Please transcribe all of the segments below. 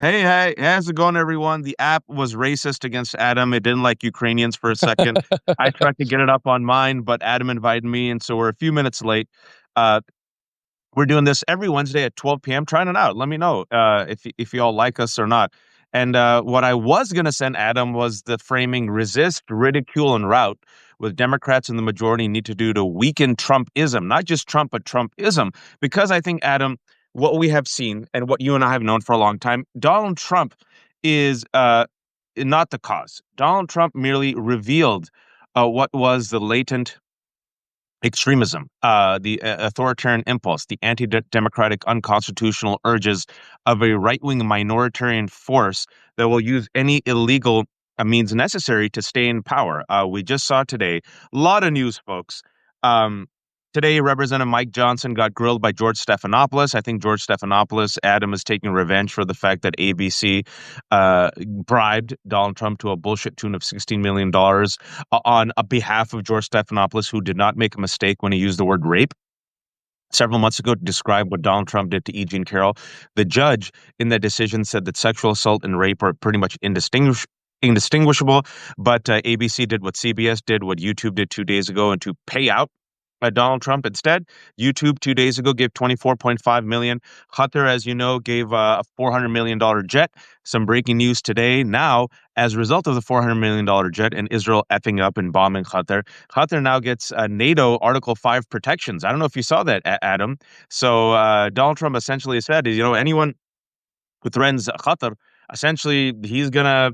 Hey, how's it going, everyone? The app was racist against Adam. It didn't like Ukrainians for a second. I tried to get it up on mine, but Adam invited me, and so we're a few minutes late. Uh, we're doing this every Wednesday at 12 p.m. Trying it out. Let me know if you all like us or not. And what I was gonna send Adam was the framing resist, ridicule, and rout with Democrats in the majority need to do to weaken Trumpism, not just Trump, but Trumpism. Because I think, Adam, what we have seen and what you and I have known for a long time, Donald Trump is not the cause. Donald Trump merely revealed what was the latent extremism, the authoritarian impulse, the anti-democratic, unconstitutional urges of a right-wing minoritarian force that will use any illegal means necessary to stay in power. We just saw today, a lot of news, folks. Um, Today, Representative Mike Johnson got grilled by George Stephanopoulos. I think George Stephanopoulos, Adam, is taking revenge for the fact that ABC bribed Donald Trump to a bullshit tune of $16 million on a behalf of George Stephanopoulos, who did not make a mistake when he used the word rape several months ago to describe what Donald Trump did to E. Jean Carroll. The judge in that decision said that sexual assault and rape are pretty much indistinguishable, but ABC did what CBS did, what YouTube did 2 days ago, and to pay out Donald Trump instead. YouTube 2 days ago gave 24.5 million. Qatar, as you know, gave a $400 million jet. Some breaking news today. Now, as a result of the $400 million jet and Israel effing up and bombing Qatar, Qatar now gets NATO Article 5 protections. I don't know if you saw that, Adam. So Donald Trump essentially said, anyone who threatens Qatar, essentially he's gonna,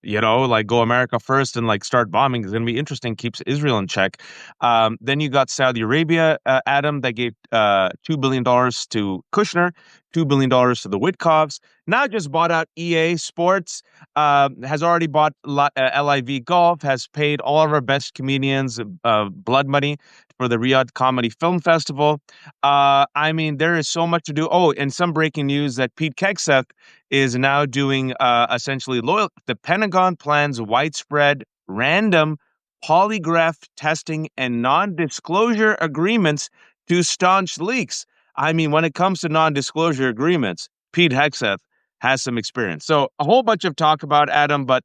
like go America first and like start bombing. It's gonna be interesting. Keeps Israel in check. Then you got Saudi Arabia, Adam, that gave $2 billion to Kushner, $2 billion to the Witkovs. Now just bought out EA Sports. Has already bought LIV Golf. Has paid all of our best comedians blood money for the Riyadh Comedy Film Festival. I mean, there is so much to do. Oh, and some breaking news that Pete Hegseth is now doing essentially loyal. The Pentagon plans widespread, random polygraph testing and non-disclosure agreements to staunch leaks. I mean, when it comes to non-disclosure agreements, Pete Hegseth has some experience. So a whole bunch of talk about Adam, but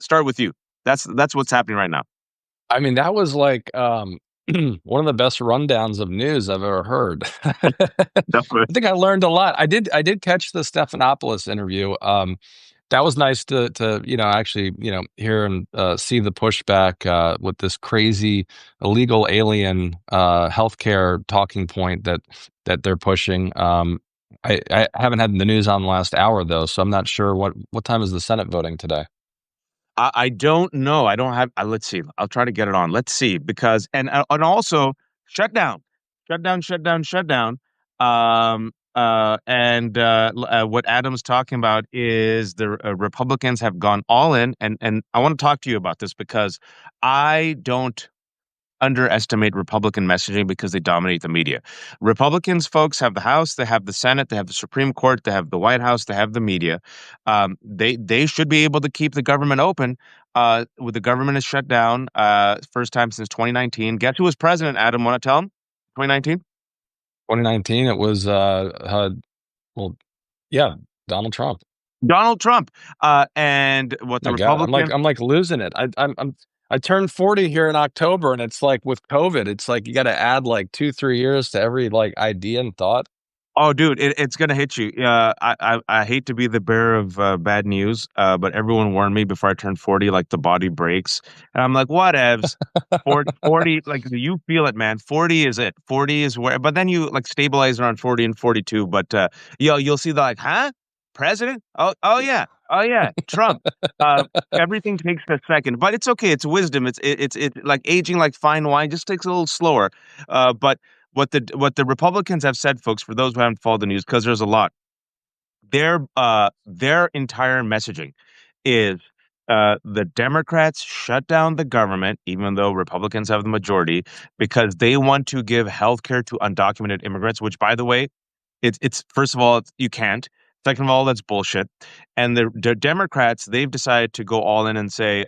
start with you. That's what's happening right now. I mean, that was like, one of the best rundowns of news I've ever heard. Definitely. I think I learned a lot. I did catch the Stephanopoulos interview. That was nice to, actually, hear and, see the pushback, with this crazy illegal alien, healthcare talking point that they're pushing. I haven't had the news on the last hour though, so I'm not sure what time is the Senate voting today? I don't know. I don't have. Let's see. I'll try to get it on. Let's see because and also shut down, shut down. What Adam's talking about is the Republicans have gone all in, and I want to talk to you about this because I don't underestimate Republican messaging because they dominate the media. Republicans, folks, have the House, they have the Senate, they have the Supreme Court, they have the White House, they have the media. They should be able to keep the government open. With the government is shut down, first time since 2019. Guess who was president? Adam, want to tell him? 2019. 2019, it was, well, yeah, Donald Trump. Donald Trump. And what the My God, I'm like Republican. I'm like losing it. I turned 40 here in October, and it's like with COVID, it's like you got to add like 2, 3 years to every like idea and thought. Oh, dude, it's gonna hit you. I hate to be the bearer of bad news, but everyone warned me before I turned 40, like the body breaks, and I'm like, whatevs. 40, like you feel it, man. 40 is it. 40 is where, but then you like stabilize around 40 and 42. But you'll see the like, huh? President? Oh yeah, Trump. Uh, Everything takes a second, but it's okay. It's wisdom. It's like aging like fine wine. Just takes a little slower. But what the Republicans have said, folks, for those who haven't followed the news, because there's a lot, their entire messaging is the Democrats shut down the government, even though Republicans have the majority, because they want to give health care to undocumented immigrants, which, by the way, it's first of all, you can't. Second of all, that's bullshit. And the Democrats, they've decided to go all in and say,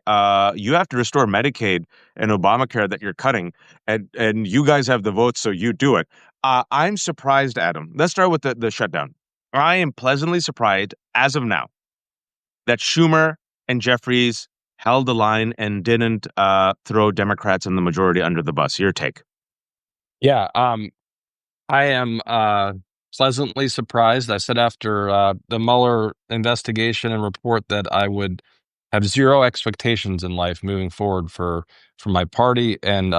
you have to restore Medicaid and Obamacare that you're cutting, and you guys have the votes, so you do it. I'm surprised, Adam. Let's start with the shutdown. I am pleasantly surprised as of now. that Schumer and Jeffries held the line and didn't throw Democrats and the majority under the bus. Your take? Yeah, I am pleasantly surprised. I said after the Mueller investigation and report that I would have zero expectations in life moving forward for my party, and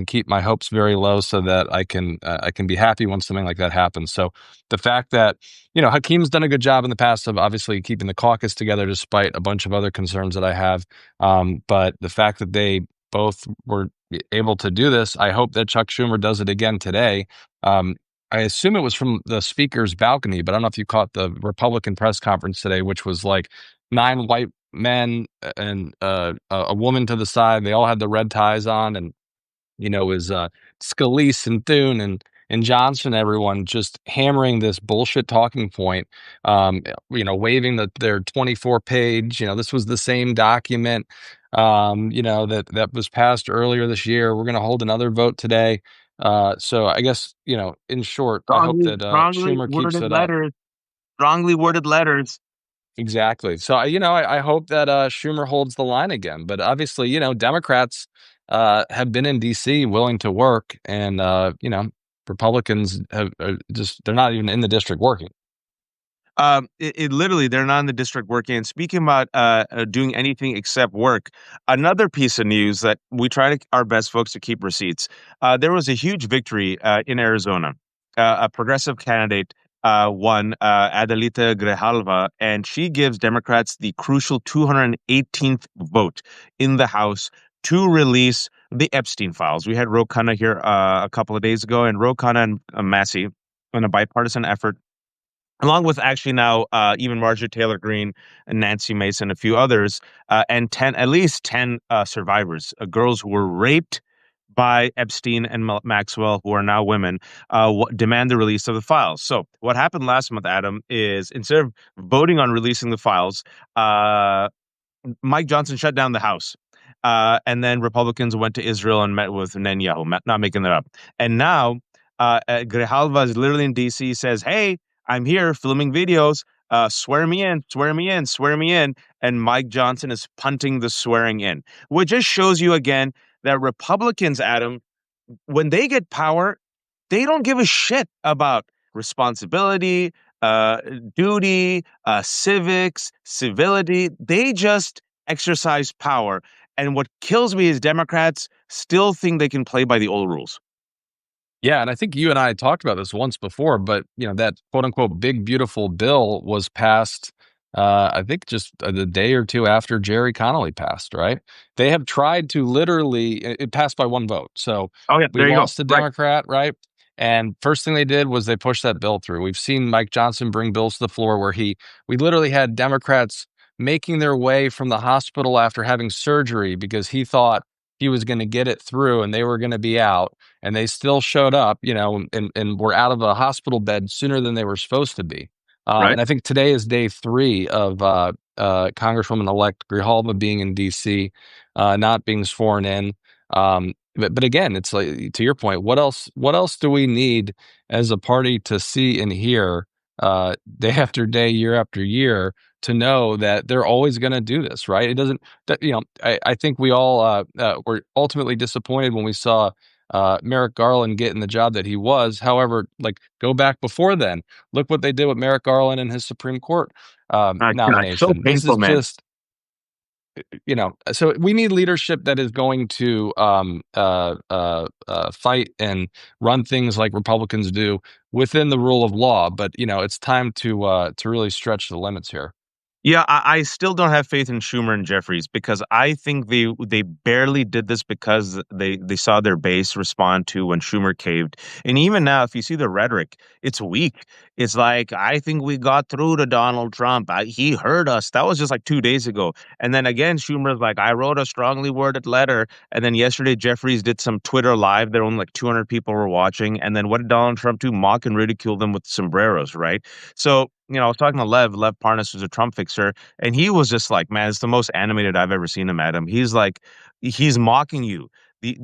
keep my hopes very low so that I can be happy when something like that happens. So the fact that Hakeem's done a good job in the past of obviously keeping the caucus together despite a bunch of other concerns that I have, but the fact that they both were able to do this, I hope that Chuck Schumer does it again today. um, I assume it was from the speaker's balcony, but I don't know if you caught the Republican press conference today, which was like 9 white men and a woman to the side. They all had the red ties on, and it was Scalise and Thune and Johnson, everyone just hammering this bullshit talking point. Waving their 24 page. This was the same document. That was passed earlier this year. We're going to hold another vote today. So I guess in short, I hope Strongly, that strongly Schumer keeps worded it up. letters. Strongly worded letters. Exactly. So I hope that Schumer holds the line again. But obviously, Democrats have been in D.C. willing to work, and Republicans have just they're not even in the district working. It literally, they're not in the district working. And speaking about doing anything except work, another piece of news that we try to our best, folks, to keep receipts. There was a huge victory in Arizona. A progressive candidate won, Adelita Grijalva, and she gives Democrats the crucial 218th vote in the House to release the Epstein files. We had Ro Khanna here a couple of days ago, and Ro Khanna and Massey, in a bipartisan effort, along with actually now even Marjorie Taylor Greene and Nancy Mason, a few others, and at least 10 survivors, girls who were raped by Epstein and Maxwell, who are now women, demand the release of the files. So what happened last month, Adam, is instead of voting on releasing the files, uh, Mike Johnson shut down the House. And then Republicans went to Israel and met with Netanyahu, not making that up. And now Grijalva is literally in DC, says, "Hey, I'm here filming videos. Swear me in, swear me in, swear me in." And Mike Johnson is punting the swearing in, which just shows you again that Republicans, Adam, when they get power, they don't give a shit about responsibility, uh, duty, civics, civility. They just exercise power. And what kills me is Democrats still think they can play by the old rules. Yeah, and I think you and I talked about this once before, but that quote unquote big beautiful bill was passed. I think just the day or two after Jerry Connolly passed. Right? They have tried to literally. It passed by one vote, so Oh yeah, we there you go. lost a Right, Democrat. Right? And first thing they did was they pushed that bill through. We've seen Mike Johnson bring bills to the floor where we literally had Democrats making their way from the hospital after having surgery because he thought he was going to get it through and they were going to be out, and they still showed up, and were out of a hospital bed sooner than they were supposed to be. right. And I think today is day 3 of Congresswoman-elect Grijalva being in D.C., not being sworn in. But again, it's like to your point. What else? What else do we need as a party to see and hear day after day, year after year, to know that they're always going to do this? Right? It doesn't. I think we all were ultimately disappointed when we saw Merrick Garland getting the job that he was. However, like go back before then, look what they did with Merrick Garland and his Supreme Court God, so nomination. This is painful, man. just, so we need leadership that is going to fight and run things like Republicans do within the rule of law. But it's time to really stretch the limits here. Yeah, I still don't have faith in Schumer and Jeffries because I think they barely did this because they saw their base respond to when Schumer caved. And even now, if you see the rhetoric, it's weak. It's like, I think we got through to Donald Trump. He heard us. That was just like 2 days ago. And then again, Schumer's like, I wrote a strongly worded letter. And then yesterday, Jeffries did some Twitter live. There only like 200 people were watching. And then what did Donald Trump do? Mock and ridicule them with sombreros, right? So, I was talking to Lev Parnas, who's a Trump fixer, and he was just like, man, it's the most animated I've ever seen him, Adam. He's like, he's mocking you. He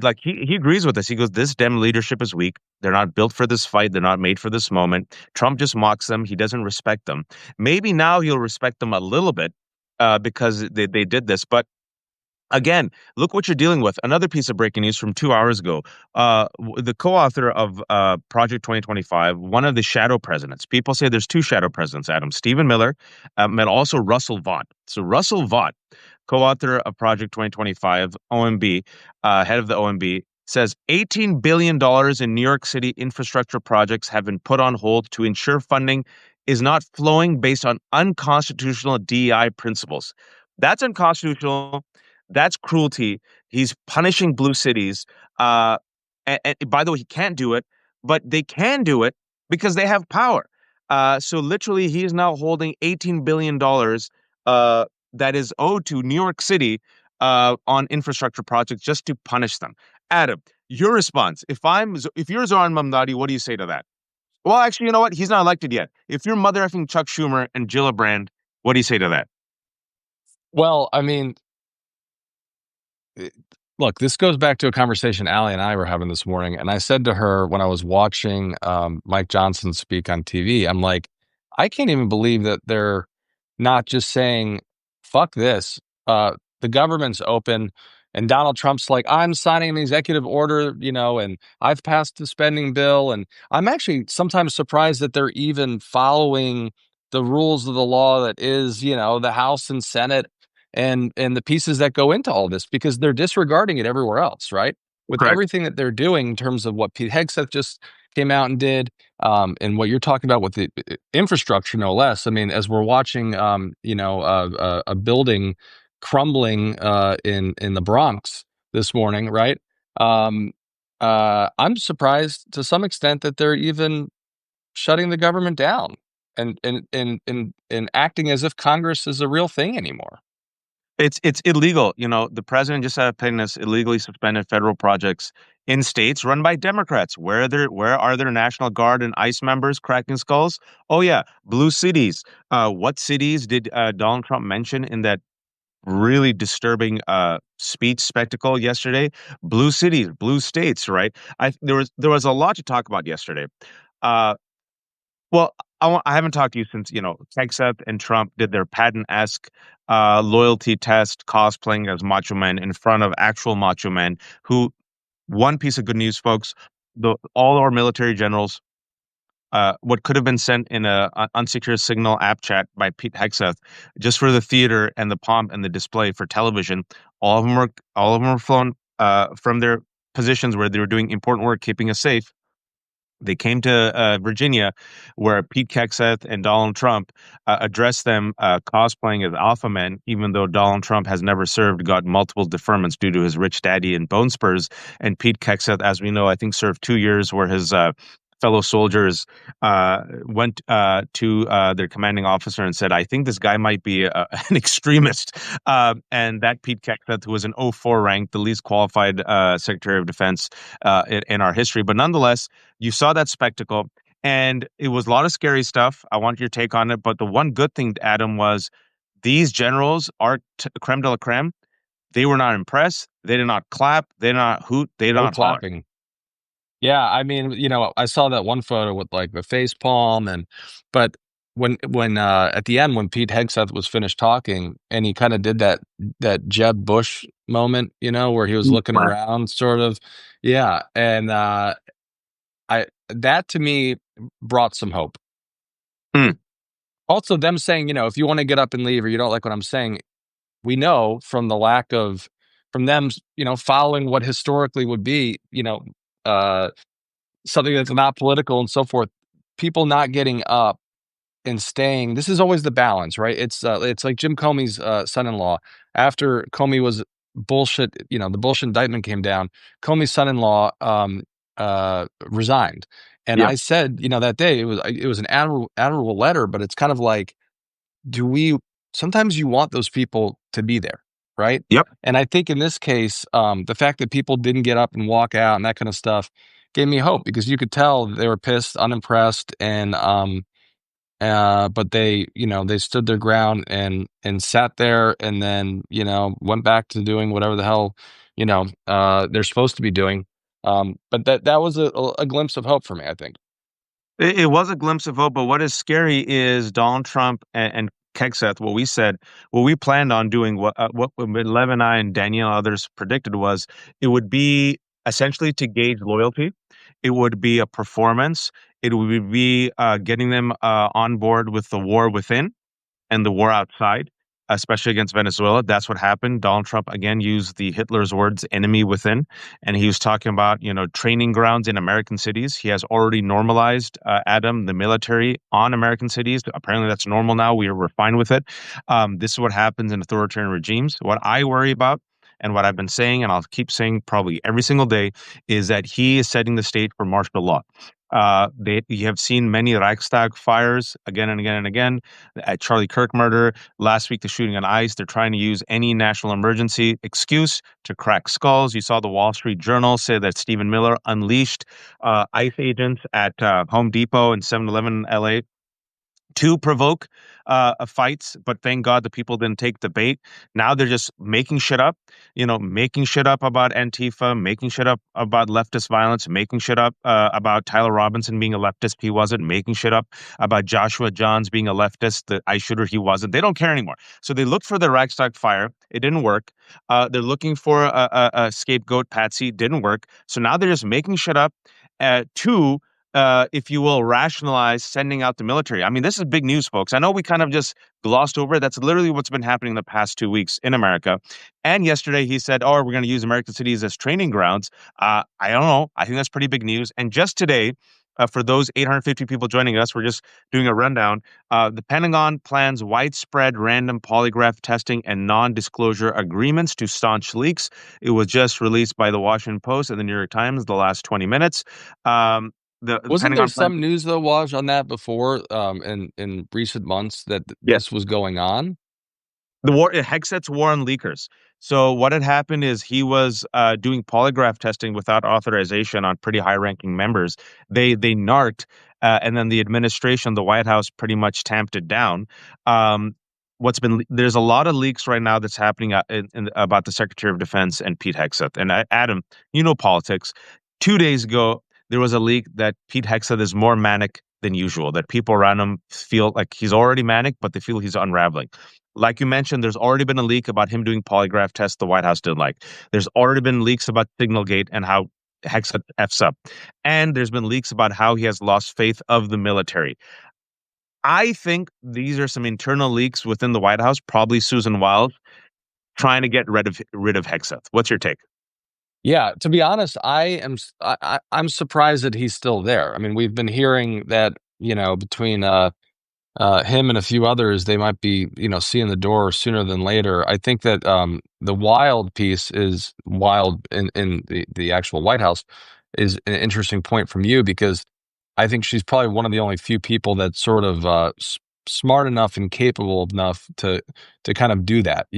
agrees with us. He goes, this Dem leadership is weak. They're not built for this fight. They're not made for this moment. Trump just mocks them. He doesn't respect them. Maybe now he'll respect them a little bit because they did this. But again, look what you're dealing with. Another piece of breaking news from 2 hours ago. The co-author of Project 2025, one of the shadow presidents. People say there's two shadow presidents, Adam. Stephen Miller, and also Russell Vought. So Russell Vought, co-author of Project 2025, OMB, head of the OMB, says $18 billion in New York City infrastructure projects have been put on hold to ensure funding is not flowing based on unconstitutional DEI principles. That's unconstitutional. That's cruelty. He's punishing blue cities. And by the way, he can't do it, but they can do it because they have power. So literally, he is now holding $18 billion that is owed to New York City on infrastructure projects just to punish them. Adam, your response. If you're Zoran Mamdani, what do you say to that? Well, actually, you know what? He's not elected yet. If you're mother effing Chuck Schumer and Gillibrand, what do you say to that? Well, I mean, eh, look, this goes back to a conversation Allie and I were having this morning, and I said to her when I was watching Mike Johnson speak on TV, I'm like, I can't even believe that they're not just saying, "Fuck this." The government's open, and Donald Trump's like, "I'm signing an executive order, and I've passed the spending bill." And I'm actually sometimes surprised that they're even following the rules of the law that is, the House and Senate and the pieces that go into all this because they're disregarding it everywhere else, right? With Correct. everything that they're doing in terms of what Pete Hegseth just came out and did, and what you're talking about with the infrastructure, no less. I mean, as we're watching, a building crumbling in the Bronx this morning, right? Um, I'm surprised to some extent that they're even shutting the government down and acting as if Congress is a real thing anymore. It's illegal. The president just had a opinion that's illegally suspended federal projects in states run by Democrats. Where are their National Guard and ICE members cracking skulls? Oh yeah, blue cities. What cities did Donald Trump mention in that really disturbing speech spectacle yesterday? Blue cities, blue states, right? There was a lot to talk about yesterday. Uh, well, I haven't talked to you since, Hegseth and Trump did their Patton-esque loyalty test, cosplaying as macho men in front of actual macho men who, one piece of good news, folks, all our military generals, what could have been sent in a unsecure signal app chat by Pete Hegseth, just for the theater and the pomp and the display for television, all of them were flown from their positions where they were doing important work, keeping us safe. They came to Virginia, where Pete Hegseth and Donald Trump addressed them cosplaying as alpha men, even though Donald Trump has never served, got multiple deferments due to his rich daddy and bone spurs. And Pete Hegseth, as we know, I think served 2 years, where his fellow soldiers went to their commanding officer and said, I think this guy might be an extremist. And that Pete Hegseth, who was an '04 rank, the least qualified Secretary of Defense in our history. But nonetheless, you saw that spectacle, and it was a lot of scary stuff. I want your take on it. But the one good thing, Adam, was these generals are creme de la creme. They were not impressed. They did not clap. They did not hoot. They did No not holler. clapping. Yeah, I mean, I saw that one photo with like the face palm but when at the end when Pete Hegseth was finished talking and he kind of did that Jeb Bush moment, where he was looking Wow. around sort of. Yeah, and I that to me brought some hope. Hmm. Also them saying, if you want to get up and leave or you don't like what I'm saying, we know from the lack of from them, following what historically would be, uh something that's not political and so forth, people not getting up and staying. This is always the balance, right? It's like Jim Comey's son-in-law. After Comey was bullshit, the bullshit indictment came down, Comey's son-in-law resigned. And Yeah. I said, that day it was an admirable letter, but it's kind of like, do we sometimes you want those people to be there, right? Yep. And I think in this case, the fact that people didn't get up and walk out and that kind of stuff gave me hope because you could tell they were pissed, unimpressed, and but they stood their ground and sat there and then went back to doing whatever the hell they're supposed to be doing. But that was a glimpse of hope for me, I think. It was a glimpse of hope, but what is scary is Donald Trump and Kegseth, what we planned on doing, what Lev and I and Danielle and others predicted was it would be essentially to gauge loyalty. It would be a performance. It would be getting them on board with the war within and the war outside, especially against Venezuela. That's what happened. Donald Trump again used the Hitler's words "enemy within," and he was talking about training grounds in American cities. He has already normalized Adam the military on American cities. Apparently, that's normal now. We're fine with it. This is what happens in authoritarian regimes. What I worry about. And what I've been saying, and I'll keep saying probably every single day, is that he is setting the stage for martial law. You have seen many Reichstag fires again and again and again. At Charlie Kirk murder, last week the shooting on ICE. They're trying to use any national emergency excuse to crack skulls. You saw the Wall Street Journal say that Stephen Miller unleashed ICE agents at Home Depot and 7-Eleven in LA to provoke fights, but thank God the people didn't take the bait. Now they're just making shit up, making shit up about Antifa, making shit up about leftist violence, making shit up about Tyler Robinson being a leftist. He wasn't. Making shit up about Joshua Johns being a leftist, the ICE shooter. He wasn't. They don't care anymore. So they looked for the Reichstag fire. It didn't work. They're looking for a scapegoat, Patsy. Didn't work. So now they're just making shit up to if you will, rationalize sending out the military. I mean, this is big news, folks. I know we kind of just glossed over it. That's literally what's been happening the past 2 weeks in America. And yesterday he said, oh, we're going to use American cities as training grounds. I don't know. I think that's pretty big news. And just today, for those 850 people joining us, we're just doing a rundown. The Pentagon plans widespread random polygraph testing and non-disclosure agreements to staunch leaks. It was just released by the Washington Post and the New York Times the last 20 minutes. The Wasn't there Pentagon plans. some news though, Waj, on that before, in recent months that Yes, this was going on? the war, Hexet's war on leakers. So what had happened is he was doing polygraph testing without authorization on pretty high-ranking members. They narked, and then the administration, the White House, pretty much tamped it down. There's a lot of leaks right now that's happening about the Secretary of Defense and Pete Hegseth. And Adam, you know politics. 2 days ago, there was a leak that Pete Hegseth is more manic than usual. That people around him feel like he's already manic, but they feel he's unraveling. Like you mentioned, there's already been a leak about him doing polygraph tests the White House didn't like. There's already been leaks about Signalgate and how Hegseth F's up. And there's been leaks about how he has lost faith of the military. I think these are some internal leaks within the White House, probably Susan Wild trying to get rid of Hegseth. What's your take? Yeah, to be honest, I'm surprised that he's still there. I mean, we've been hearing that, between him and a few others, they might be, seeing the door sooner than later. I think that the Wild piece is Wild in the actual White House is an interesting point from you, because I think she's probably one of the only few people that's sort of smart enough and capable enough to kind of do that,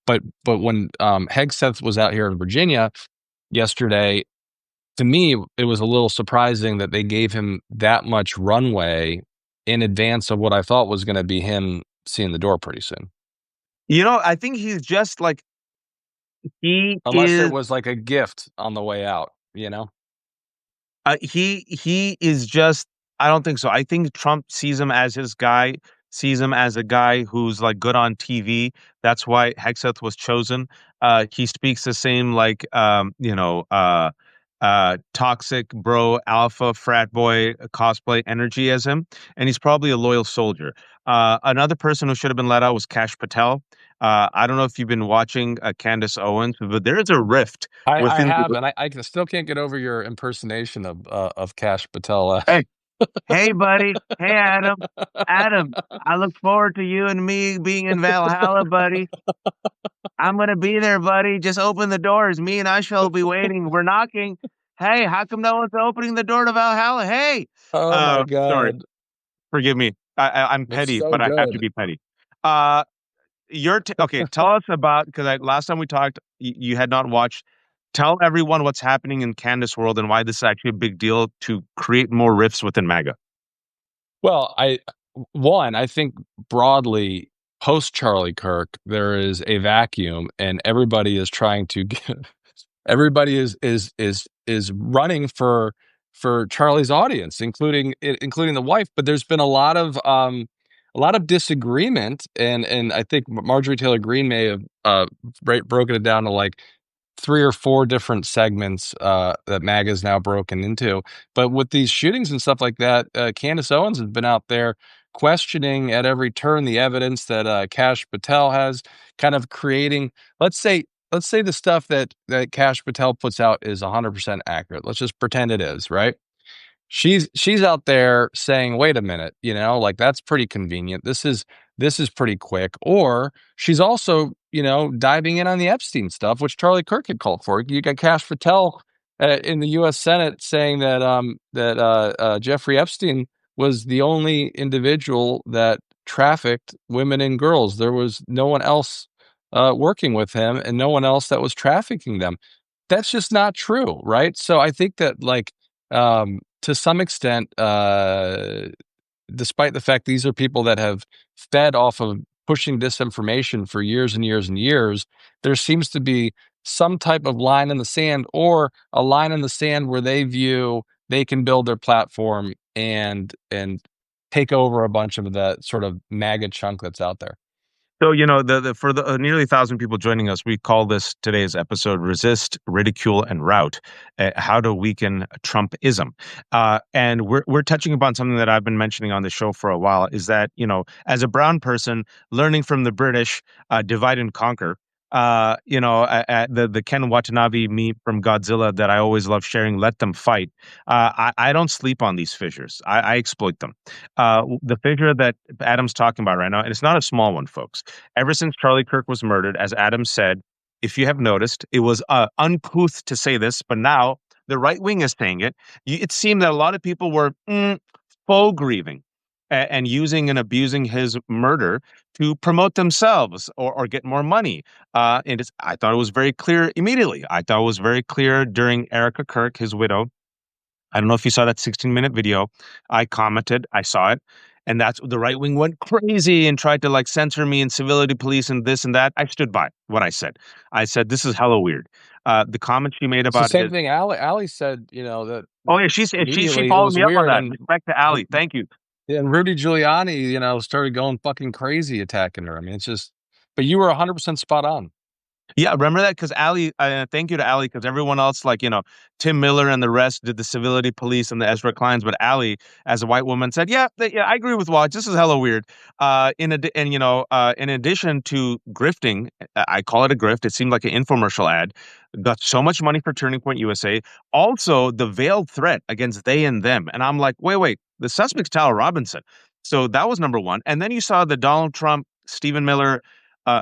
But when Hegseth was out here in Virginia yesterday, to me, it was a little surprising that they gave him that much runway in advance of what I thought was going to be him seeing the door pretty soon. I think he's just like he Unless it is. was like a gift on the way out. He is just. I don't think so. I think Trump sees him as his guy, sees him as a guy who's like good on TV. That's why Hegseth was chosen. He speaks the same like toxic bro, alpha, frat boy, cosplay energy as him, and he's probably a loyal soldier. Another person who should have been let out was Kash Patel. I don't know if you've been watching Candace Owens, but there is a rift I within have, the. and I still can't get over your impersonation of Kash Patel. Hey, hey, buddy. Hey, Adam. Adam, I look forward to you and me being in Valhalla, buddy. I'm gonna be there, buddy. Just open the doors. Me and Usha will be waiting. We're knocking. Hey, how come no one's opening the door to Valhalla? Hey. Oh my Sorry. God, Forgive me. I'm that's petty, so but I have to good. be petty. Uh, okay. Tell us about because last time we talked, you had not watched. Tell everyone what's happening in Candace world and why this is actually a big deal to create more rifts within MAGA. Well, I think broadly post Charlie Kirk, there is a vacuum, and everybody is trying to get, everybody is running for Charlie's audience, including the wife. But there's been a lot of disagreement, and I think Marjorie Taylor Greene may have broken it down to like three or four different segments that MAGA is now broken into. But with these shootings and stuff like that, Candace Owens has been out there questioning at every turn the evidence that Kash Patel has, kind of creating. Let's say the stuff that Kash Patel puts out is 100% accurate. Let's just pretend it is, right? She's out there saying, "Wait a minute, like that's pretty convenient. This is pretty quick." Or she's also, diving in on the Epstein stuff, which Charlie Kirk had called for. You got Kash Patel in the U.S. Senate saying that Jeffrey Epstein was the only individual that trafficked women and girls. There was no one else working with him, and no one else that was trafficking them. That's just not true, right? So I think that, like, to some extent, despite the fact these are people that have fed off of pushing disinformation for years and years and years, there seems to be some type of line in the sand, or a line in the sand where they view they can build their platform and take over a bunch of the sort of MAGA chunk that's out there. So, the for the nearly 1,000 people joining us, we call this today's episode "Resist, Ridicule, and Rout: How to Weaken Trumpism." And we're touching upon something that I've been mentioning on the show for a while. Is that, as a brown person learning from the British, divide and conquer. The Ken Watanabe meme from Godzilla that I always love sharing. Let them fight. I don't sleep on these fissures. I exploit them. The fissure that Adam's talking about right now, and it's not a small one, folks. Ever since Charlie Kirk was murdered, as Adam said, if you have noticed, it was uncouth to say this, but now the right wing is saying it. It seemed that a lot of people were faux grieving and using and abusing his murder to promote themselves or get more money. I thought it was very clear immediately. I thought it was very clear during Erica Kirk, his widow. I don't know if you saw that 16-minute video. I commented, I saw it. And that's the right wing went crazy and tried to like censor me and civility police and this and that. I stood by what I said. I said, this is hella weird. The comment she made It's the about same his. thing. Ali said, that Oh, yeah, she immediately it followed was me up on weird, that. Respect to Ali. Thank you. and Rudy Giuliani, started going fucking crazy attacking her. I mean, it's just. But you were 100% spot on. Yeah, remember that? Because Ali, thank you to Ali, because everyone else, like, Tim Miller and the rest did the civility police and the Ezra Kleins, but Ali, as a white woman, said, yeah, I agree with Waj. This is hella weird. In addition to grifting, I call it a grift. It seemed like an infomercial ad. Got so much money for Turning Point USA. Also, the veiled threat against they and them. And I'm like, wait, the suspect's Tal Robinson. So that was number one. And then you saw the Donald Trump, Stephen Miller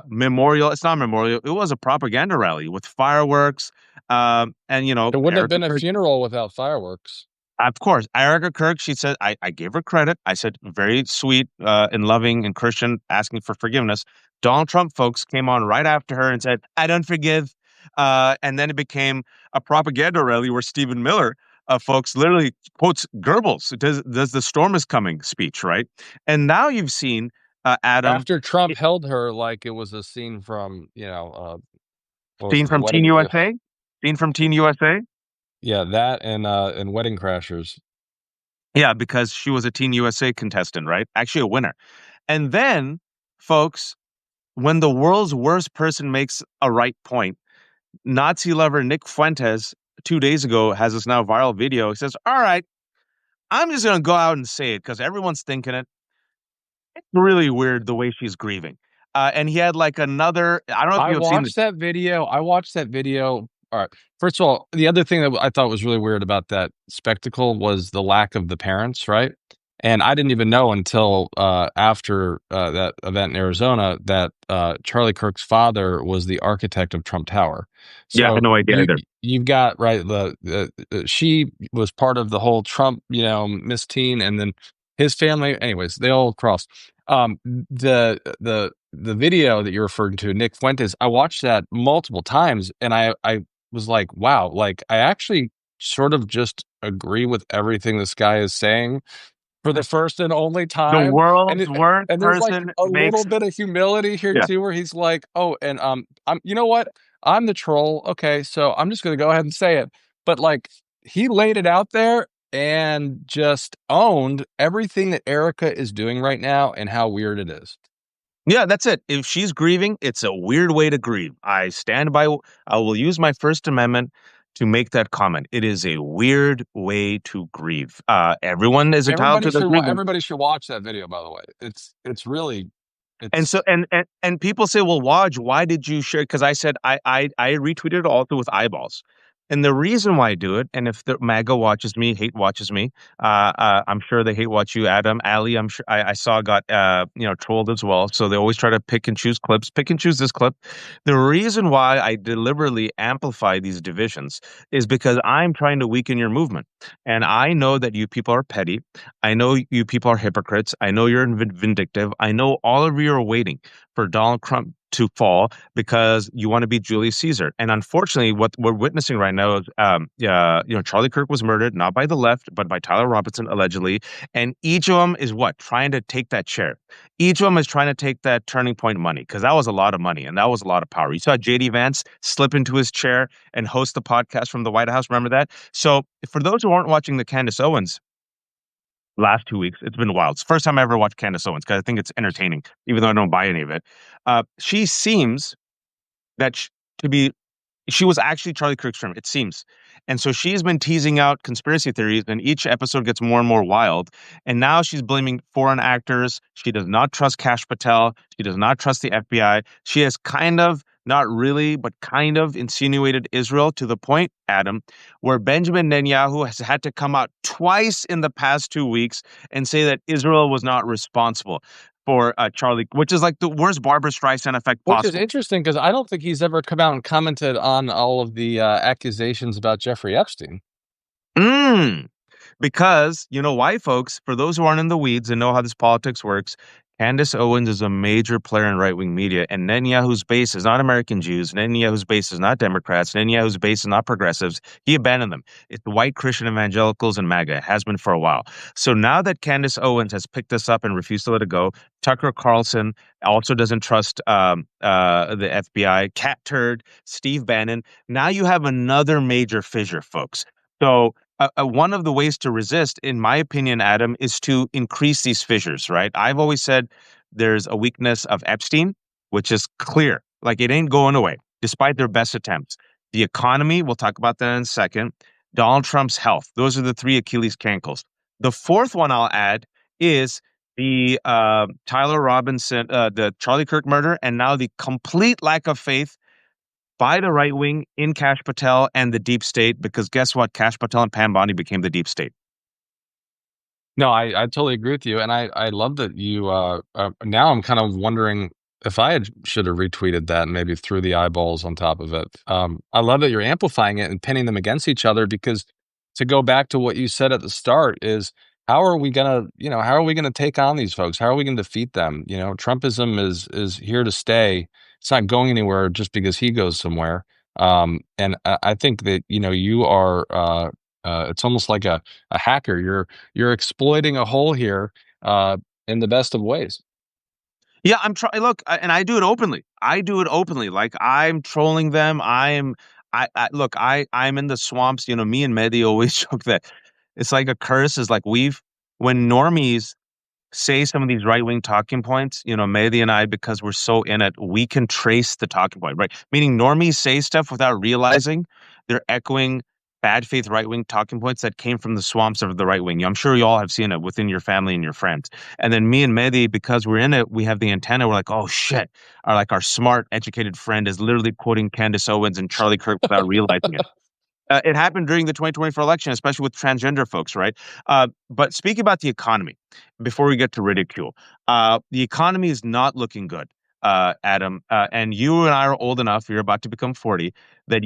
memorial. It's not a memorial. It was a propaganda rally with fireworks. And It wouldn't have Erica been a Kirk, funeral without fireworks. of course, Erica Kirk. She said, I gave her credit. I said, very sweet and loving and Christian, asking for forgiveness. Donald Trump folks came on right after her and said, I don't forgive. And then it became a propaganda rally where Stephen Miller. Folks literally quotes Goebbels. Does the storm is coming speech, right? And now you've seen Adam. After Trump held her like it was a scene from, what was Scene it, the from Teen wedding? USA? Scene from Teen USA? Yeah, that and Wedding Crashers. Yeah, because she was a Teen USA contestant, right? Actually, a winner. And then, folks, when the world's worst person makes a right point, Nazi lover Nick Fuentes 2 days ago has this now viral video. He says, all right, I'm just going to go out and say it because everyone's thinking it. It's really weird the way she's grieving. And he had like another, I don't know if I you have seen the. watched that video. All right. First of all, the other thing that I thought was really weird about that spectacle was the lack of the parents, right? And I didn't even know until after that event in Arizona that Charlie Kirk's father was the architect of Trump Tower. Yeah, I So had no idea either. you've got right she was part of the whole Trump, Miss Teen, and then his family. Anyways, they all crossed. The video that you're referring to, Nick Fuentes, I watched that multiple times, and I was like, wow, like I actually sort of just agree with everything this guy is saying for the first and only The time. And world's it, worst and there's like person a makes. little bit of humility here Yeah. too, where he's like, oh, and I'm, you know what? I'm the troll. Okay, so I'm just gonna go ahead and say it. But like he laid it out there, and just owned everything that Erica is doing right now and how weird it is. Yeah, that's it. If she's grieving, it's a weird way to grieve. I stand by, I will use my First Amendment to make that comment. It is a weird way to grieve. Everyone is entitled to their grievance. Everybody should watch that video, by the way. It's really And so it's and people say, "Well, Waj, why did you share?" Because I said I retweeted it also with eyeballs, and the reason why I do it, and if the MAGA watches me, hate watches me, I'm sure they hate watch you, Adam, Ali. I'm sure I saw got trolled as well. So they always try to pick and choose clips, pick and choose this clip. The reason why I deliberately amplify these divisions is because I'm trying to weaken your movement, and I know that you people are petty. I know you people are hypocrites. I know you're vindictive. I know all of you are waiting for Donald Trump to fall because you want to be Julius Caesar. And unfortunately, what we're witnessing right now is, Charlie Kirk was murdered not by the left, but by Tyler Robinson allegedly. And each of them is what trying to take that chair. Each of them is trying to take that turning point money because that was a lot of money and that was a lot of power. You saw JD Vance slip into his chair and host the podcast from the White House. Remember that? So for those who aren't watching the Candace Owens last 2 weeks. It's been wild. It's the first time I ever watched Candace Owens because I think it's entertaining, even though I don't buy any of it. She seems that to be she was actually Charlie Kirk's friend, it seems. And so she's been teasing out conspiracy theories, and each episode gets more and more wild. And now she's blaming foreign actors. She does not trust Kash Patel. She does not trust the FBI. She has kind of, not really, but kind of insinuated Israel to the point, Adam, where Benjamin Netanyahu has had to come out twice in the past 2 weeks and say that Israel was not responsible for Charlie, which is like the worst Barbara Streisand effect which is possible. interesting because I don't think he's ever come out and commented on all of the accusations about Jeffrey Epstein. Mm. Because you know why, folks? For those who aren't in the weeds and know how this politics works, Candace Owens is a major player in right wing media, and Netanyahu's base is not American Jews. Netanyahu's base is not Democrats. Netanyahu's base is not progressives. He abandoned them. It's the white Christian evangelicals and MAGA. It has been for a while. So now that Candace Owens has picked this up and refused to let it go, Tucker Carlson also doesn't trust the FBI. Cat Turd, Steve Bannon. Now you have another major fissure, folks. So one of the ways to resist, in my opinion, Adam, is to increase these fissures, right? I've always said there's a weakness of Epstein, which is clear. Like it ain't going away, despite their best attempts. The economy, we'll talk about that in a second. Donald Trump's health. Those are the three Achilles cankles. The fourth one I'll add is the Tyler Robinson, the Charlie Kirk murder, and now the complete lack of faith by the right wing in Kash Patel and the deep state, because guess what? Kash Patel and Pam Bondi became the deep state. No, I totally agree with you, and I love that you. Now I'm kind of wondering if should have retweeted that and maybe threw the eyeballs on top of it. I love that you're amplifying it and pinning them against each other because to go back to what you said at the start is how are we gonna take on these folks? How are we gonna defeat them? You know, Trumpism is here to stay. It's not going anywhere just because he goes somewhere. And I think that you are. It's almost like a hacker. You're exploiting a hole here in the best of ways. Yeah, I'm trying. Look, and I do it openly. I do it openly. Like I'm trolling them. I look. I'm in the swamps. You know, me and Mehdi always joke that it's like a curse. Is like when normies say some of these right wing talking points, Mehdi and I, because we're so in it, we can trace the talking point, right? Meaning normies say stuff without realizing they're echoing bad faith right wing talking points that came from the swamps of the right wing. I'm sure you all have seen it within your family and your friends. And then me and Mehdi, because we're in it, we have the antenna. We're like, oh shit. Our smart, educated friend is literally quoting Candace Owens and Charlie Kirk without realizing it. It happened during the 2024 election, especially with transgender folks, right? But speaking about the economy, before we get to ridicule, the economy is not looking good, Adam. And you and I are old enough, you're about to become 40, that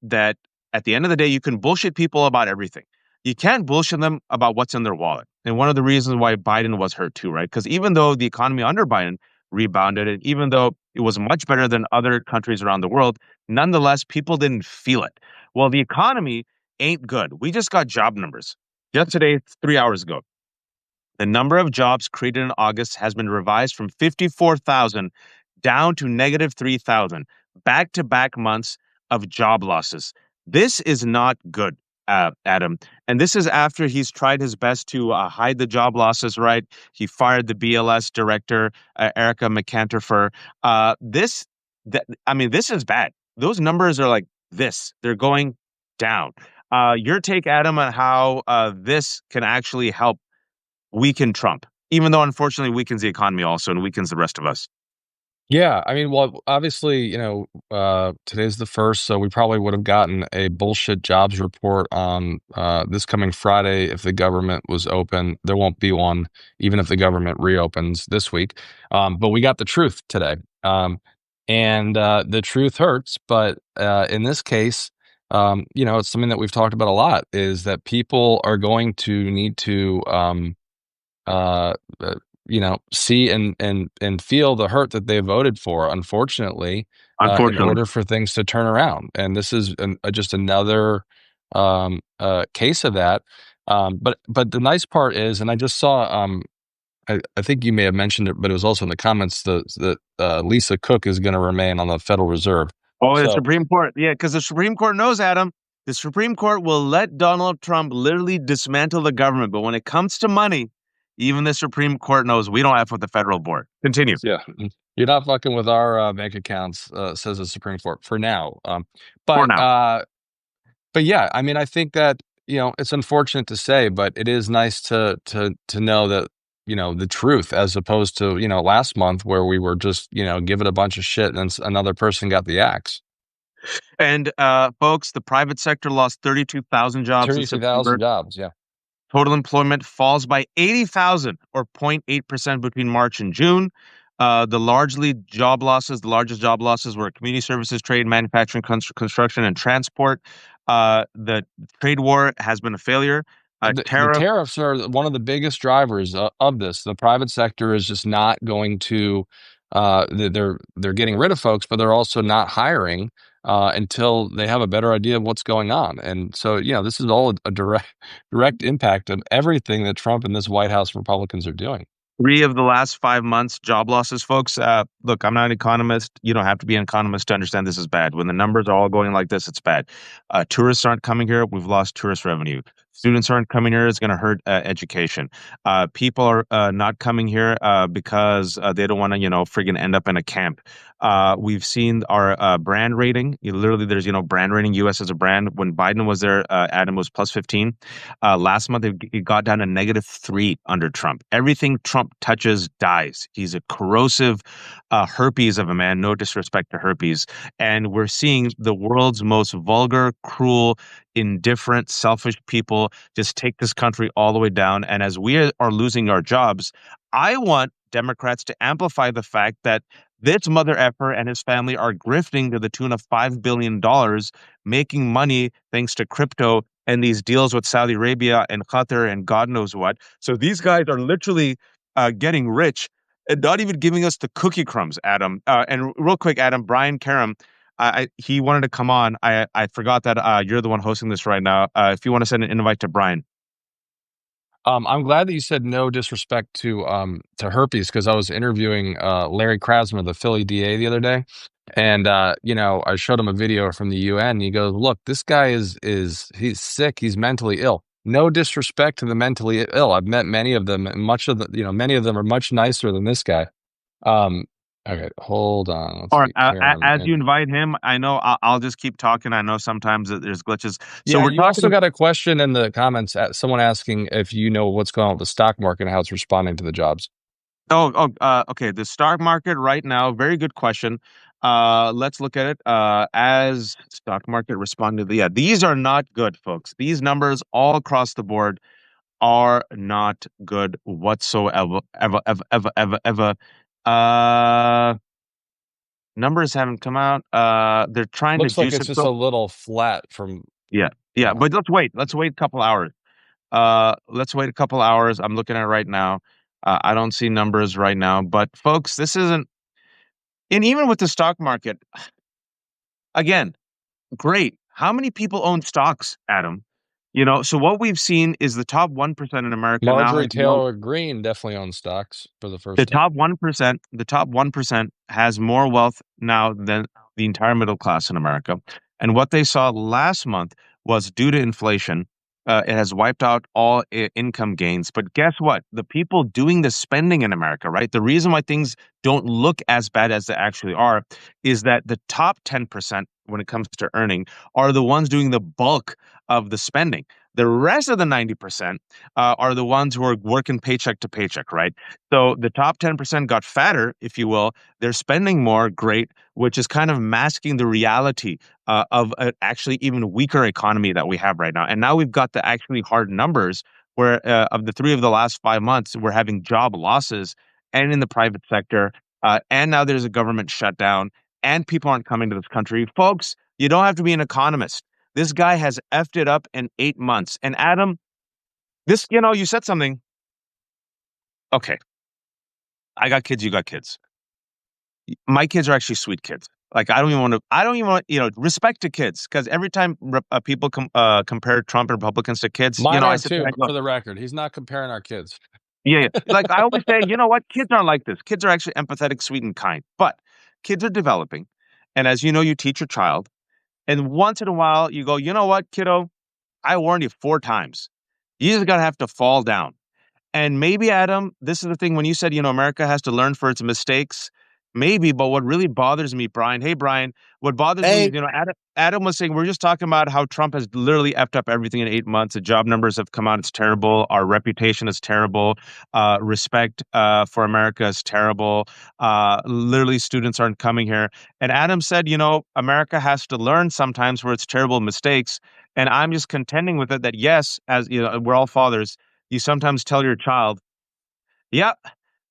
that at the end of the day, you can bullshit people about everything. You can't bullshit them about what's in their wallet. And one of the reasons why Biden was hurt too, right? Because even though the economy under Biden rebounded, and even though it was much better than other countries around the world, nonetheless, people didn't feel it. Well, the economy ain't good. We just got job numbers. Just today, 3 hours ago, the number of jobs created in August has been revised from 54,000 down to negative 3,000, back to back months of job losses. This is not good. Adam. And this is after he's tried his best to hide the job losses, right? He fired the BLS director, Erica McCanterfer. This, I mean, this is bad. Those numbers are like this, they're going down. Your take, Adam, on how this can actually help weaken Trump, even though unfortunately weakens the economy also and weakens the rest of us. Yeah, I mean, well, obviously, today's the first, so we probably would have gotten a bullshit jobs report on this coming Friday if the government was open. There won't be one, even if the government reopens this week. But we got the truth today, and the truth hurts. But in this case, it's something that we've talked about a lot. Is that people are going to need to uh, uh, see and feel the hurt that they voted for, unfortunately, in Unfortunately, order for things to turn around. And this is just another case of that. But the nice part is, and I just saw, I think you may have mentioned it, but it was also in the comments that Lisa Cook is going to remain on the Federal Reserve. oh, the So Supreme Court. Yeah, because the Supreme Court knows, Adam. The Supreme Court will let Donald Trump literally dismantle the government. But when it comes to money, even the Supreme Court knows we don't have with the federal board. Continue. yeah, you're not fucking with our bank accounts, says the Supreme Court for now. For But now. But yeah, I mean, I think that, it's unfortunate to say, but it is nice to know that, the truth as opposed to, last month where we were just, giving a bunch of shit and then another person got the axe. And folks, the private sector lost 32,000 jobs in 32,000 September. jobs, yeah. Total employment falls by 80,000 or 0.8% between March and June. The largest job losses were community services, trade, manufacturing, construction, and transport. The trade war has been a failure. The Tariff tariffs are one of the biggest drivers of this. The private sector is just not going to they're getting rid of folks, but they're also not hiring until they have a better idea of what's going on. And so, this is all a direct impact of everything that Trump and this White House Republicans are doing. 3 of the last 5 months job losses, folks. Look, I'm not an economist. You don't have to be an economist to understand this is bad. When the numbers are all going like this, it's bad. Tourists aren't coming here. We've lost tourist revenue. Students aren't coming here. It's going to hurt education. People are not coming here because they don't want to, friggin' end up in a camp. We've seen our brand rating. Literally, there's, brand rating. U.S. as a brand. When Biden was there, Adam was plus 15. Last month, it got down to -3 under Trump. Everything Trump touches dies. He's a corrosive herpes of a man. No disrespect to herpes. And we're seeing the world's most vulgar, cruel, indifferent, selfish people just take this country all the way down. And as we are losing our jobs, I want Democrats to amplify the fact that this mother effer and his family are grifting to the tune of $5 billion, making money thanks to crypto and these deals with Saudi Arabia and Qatar and God knows what. So these guys are literally getting rich and not even giving us the cookie crumbs, Adam. And real quick, Adam, Brian Karem, he wanted to come on. I forgot that you're the one hosting this right now. If you want to send an invite to Brian. I'm glad that you said no disrespect to herpes because I was interviewing Larry Krasner, the Philly DA, the other day, and I showed him a video from the UN. And he goes, "Look, this guy is he's sick. He's mentally ill. No disrespect to the mentally ill. I've met many of them, and many of them are much nicer than this guy." Um, okay, hold on. Let's All right. get Karen As you in. invite him, I know I'll just keep talking. I know sometimes that there's glitches. So Yeah, we're you also talking. got a question in the comments. Someone asking if you know what's going on with the stock market and how it's responding to the jobs. Okay. The stock market right now, very good question. Let's look at it. As stock market responded, yeah, these are not good, folks. These numbers all across the board are not good whatsoever. Ever. Uh, Numbers haven't come out. They're trying to Looks like juice it's it. just a So little flat from, yeah, yeah. yeah. But let's wait. Let's wait a couple hours. Let's wait a couple hours. I'm looking at it right now. I don't see numbers right now, but folks, this isn't. And even with the stock market, again, great. How many people own stocks, Adam? So what we've seen is the top 1% in America now Marjorie has more. Taylor Greene definitely owns stocks for the The first time. top 1%, the top 1% has more wealth now than the entire middle class in America. And what they saw last month was due to inflation. It has wiped out all income gains. But guess what? The people doing the spending in America, right? The reason why things don't look as bad as they actually are is that the top 10% when it comes to earning are the ones doing the bulk of the spending. The rest of the 90% are the ones who are working paycheck to paycheck, right? So the top 10% got fatter, if you will. They're spending more, great, which is kind of masking the reality of an actually even weaker economy that we have right now. And now we've got the actually hard numbers where of the three of the last 5 months, we're having job losses and in the private sector. And now there's a government shutdown and people aren't coming to this country. Folks, you don't have to be an economist. This guy has effed it up in 8 months. And Adam, you said something. Okay, I got kids, you got kids. My kids are actually sweet kids. Like I don't even want, respect to kids because every time people compare Trump and Republicans to kids, Mine I are sit there too, and I go, for the record. He's not comparing our kids. yeah, yeah. Like I always say, you know what? Kids aren't like this. Kids are actually empathetic, sweet, and kind. But kids are developing. And as you know, you teach your child. And once in a while, you go, you know what, kiddo? I warned you 4 times. You just gotta have to fall down. And maybe, Adam, this is the thing when you said, America has to learn for its mistakes. Maybe, but what really bothers me, Brian, hey, Brian, what bothers me is, Hey, Adam was saying, we're just talking about how Trump has literally effed up everything in 8 months. The job numbers have come out. It's terrible. Our reputation is terrible. Respect for America is terrible. Literally, students aren't coming here. And Adam said, America has to learn sometimes for its terrible mistakes. And I'm just contending with it that, yes, as we're all fathers, you sometimes tell your child, "Yeah,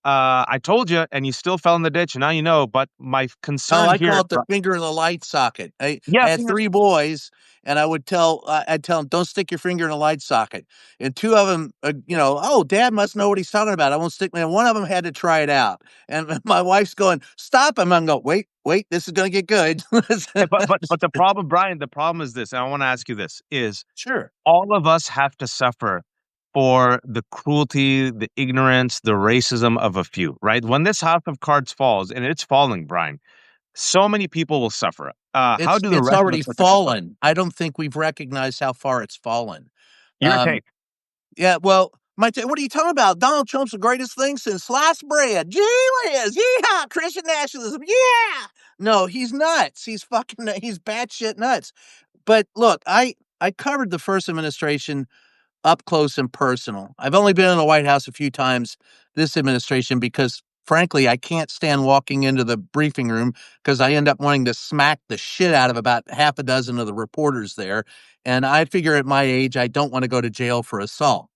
I told you," and you still fell in the ditch. And now you know. But my oh, concern I call here, it the finger in the light socket. I yeah, had three boys, and I'd tell them, don't stick your finger in a light socket. And two of them, oh, Dad must know what he's talking about. I won't stick. And one of them had to try it out, and my wife's going, stop him. I'm going, wait, this is going to get good. but the problem, Brian, the problem is this. And I want to ask you this: is Sure, all of us have to suffer for the cruelty, the ignorance, the racism of a few, right? When this house of cards falls, and it's falling, Brian, so many people will suffer. How do the it's rest of us already start to feel better? fallen. I don't think we've recognized how far it's fallen. Your Um, take. Yeah, well, what are you talking about? Donald Trump's the greatest thing since sliced bread. Gee whiz, yeehaw, Christian nationalism, yeah. No, he's nuts. He's batshit nuts. But look, I covered the first administration up close and personal. I've only been in the White House a few times this administration because frankly, I can't stand walking into the briefing room because I end up wanting to smack the shit out of about half a dozen of the reporters there. And I figure at my age, I don't want to go to jail for assault.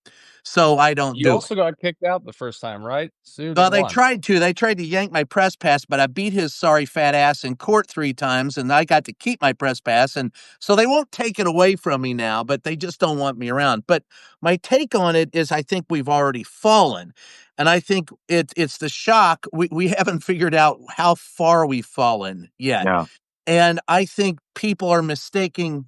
So I don't You do it. also got kicked out the first time, right? Sued Well, and they won. tried to. They tried to yank my press pass, but I beat his sorry fat ass in court 3 times, and I got to keep my press pass. And so they won't take it away from me now, but they just don't want me around. But my take on it is I think we've already fallen. And I think it's the shock. We haven't figured out how far we've fallen yet. Yeah. And I think people are mistaking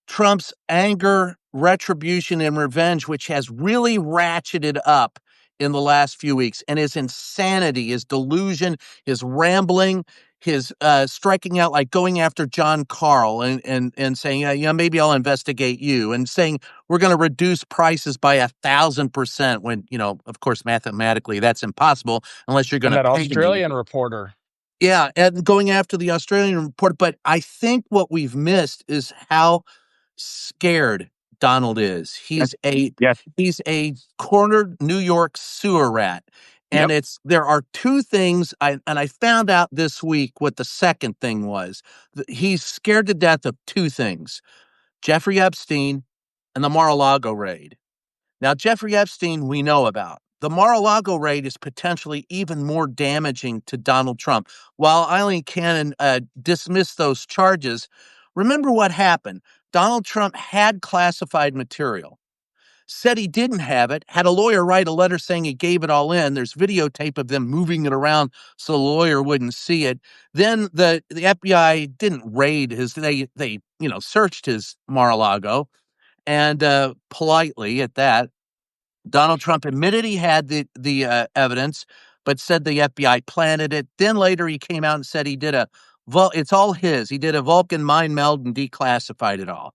Trump's anger, retribution, and revenge, which has really ratcheted up in the last few weeks, and his insanity, his delusion, his rambling, his striking out, like going after John Carl and saying, yeah, maybe I'll investigate you, and saying we're going to reduce prices by 1,000% when, of course, mathematically that's impossible unless you're going And to that pay me. Australian reporter. Yeah, and going after the Australian report. But I think what we've missed is how scared Donald is. Yes. He's a Yes. he's a cornered New York sewer rat. And Yep. there are two things I found out this week what the second thing was. He's scared to death of two things. Jeffrey Epstein and the Mar-a-Lago raid. Now, Jeffrey Epstein, we know about. The Mar-a-Lago raid is potentially even more damaging to Donald Trump. While Eileen Cannon dismissed those charges, remember what happened. Donald Trump had classified material, said he didn't have it, had a lawyer write a letter saying he gave it all in. There's videotape of them moving it around so the lawyer wouldn't see it. Then the FBI didn't raid they searched his Mar-a-Lago and politely at that. Donald Trump admitted he had the evidence, but said the FBI planted it. Then later he came out and said he did it's all his. He did a Vulcan mind meld and declassified it all.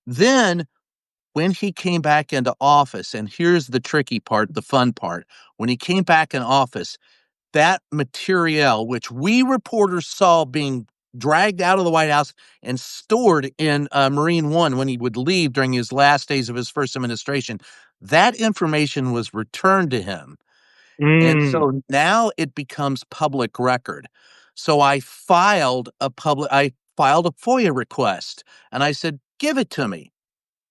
Then when he came back into office, and here's the tricky part, the fun part, when he came back in office, that material, which we reporters saw being dragged out of the White House and stored in Marine One when he would leave during his last days of his first administration, that information was returned to him. And Mm. so now it becomes public record. So I filed a FOIA request and I said, give it to me,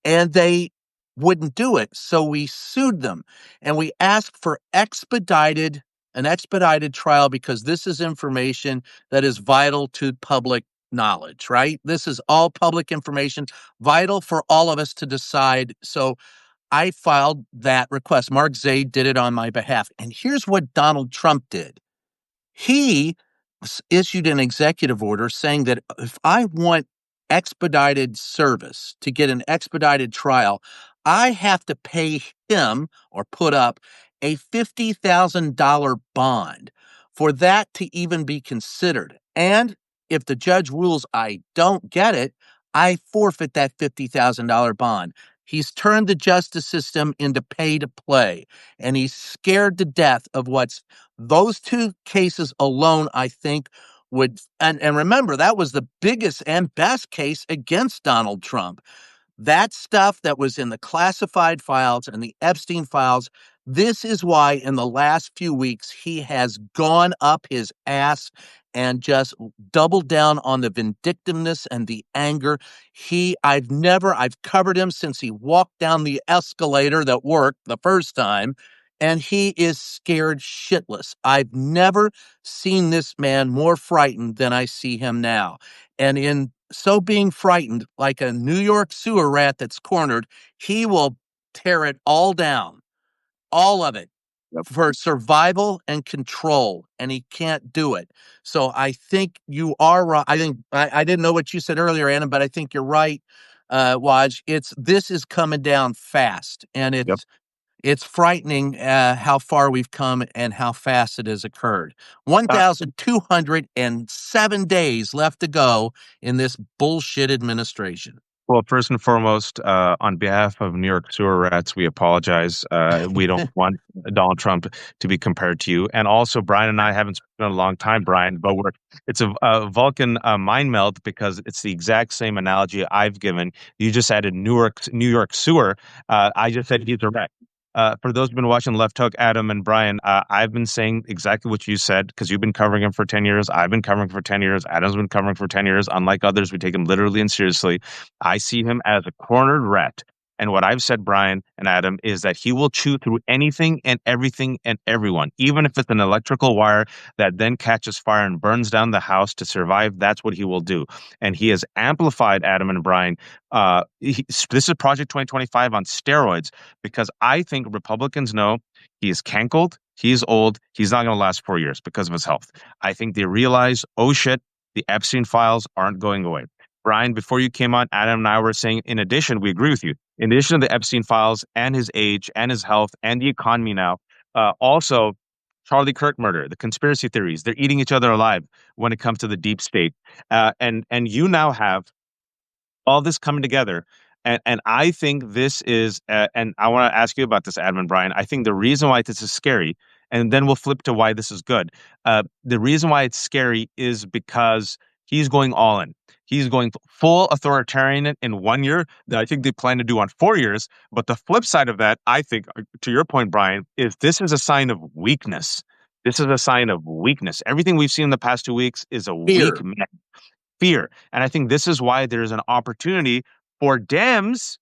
and they wouldn't do it. So we sued them and we asked for an expedited trial because this is information that is vital to public knowledge, right? This is all public information, vital for all of us to decide. So I filed that request. Mark Zaid did it on my behalf. And here's what Donald Trump did. He issued an executive order saying that if I want expedited service to get an expedited trial, I have to pay him or put up a $50,000 bond for that to even be considered. And if the judge rules I don't get it, I forfeit that $50,000 bond. He's turned the justice system into pay to play, and he's scared to death of what's those two cases alone, I think, would, and remember, that was the biggest and best case against Donald Trump. That stuff that was in the classified files and the Epstein files, this is why in the last few weeks he has gone up his ass and just doubled down on the vindictiveness and the anger. I've covered him since he walked down the escalator that worked the first time, and he is scared shitless. I've never seen this man more frightened than I see him now. And in so being frightened, like a New York sewer rat that's cornered, he will tear it all down, all of it, Yep. for survival and control, and he can't do it. So I think you are right. I didn't know what you said earlier, Anna, but I think you're right, Waj. This is coming down fast, and Yep. it's frightening how far we've come and how fast it has occurred. 1,207 days left to go in this bullshit administration. Well, first and foremost, on behalf of New York sewer rats, we apologize. We don't want Donald Trump to be compared to you. And also, Brian and I haven't spoken in a long time, Brian, but it's a Vulcan mind melt because it's the exact same analogy I've given. You just added New York sewer. I just said he's a rat. For those who've been watching Left Hook, Adam and Brian, I've been saying exactly what you said because you've been covering him for 10 years. I've been covering for 10 years. Adam's been covering for 10 years. Unlike others, we take him literally and seriously. I see him as a cornered rat. And what I've said, Brian and Adam, is that he will chew through anything and everything and everyone, even if it's an electrical wire that then catches fire and burns down the house to survive. That's what he will do. And he has amplified Adam and Brian. This is Project 2025 on steroids because I think Republicans know he is cankled, he's old, he's not going to last 4 years because of his health. I think they realize, oh shit, the Epstein files aren't going away. Brian, before you came on, Adam and I were saying, in addition, we agree with you. In addition to the Epstein files and his age and his health and the economy now, also Charlie Kirk murder, the conspiracy theories, they're eating each other alive when it comes to the deep state. And you now have all this coming together. And I think this is, and I want to ask you about this, Adam and Brian. I think the reason why this is scary, and then we'll flip to why this is good. The reason why it's scary is because he's going all in. He's going full authoritarian in 1 year that I think they plan to do on 4 years. But the flip side of that, I think, to your point, Brian, is this is a sign of weakness. This is a sign of weakness. Everything we've seen in the past 2 weeks is a Fear. weak man. Fear. And I think this is why there's an opportunity for Dems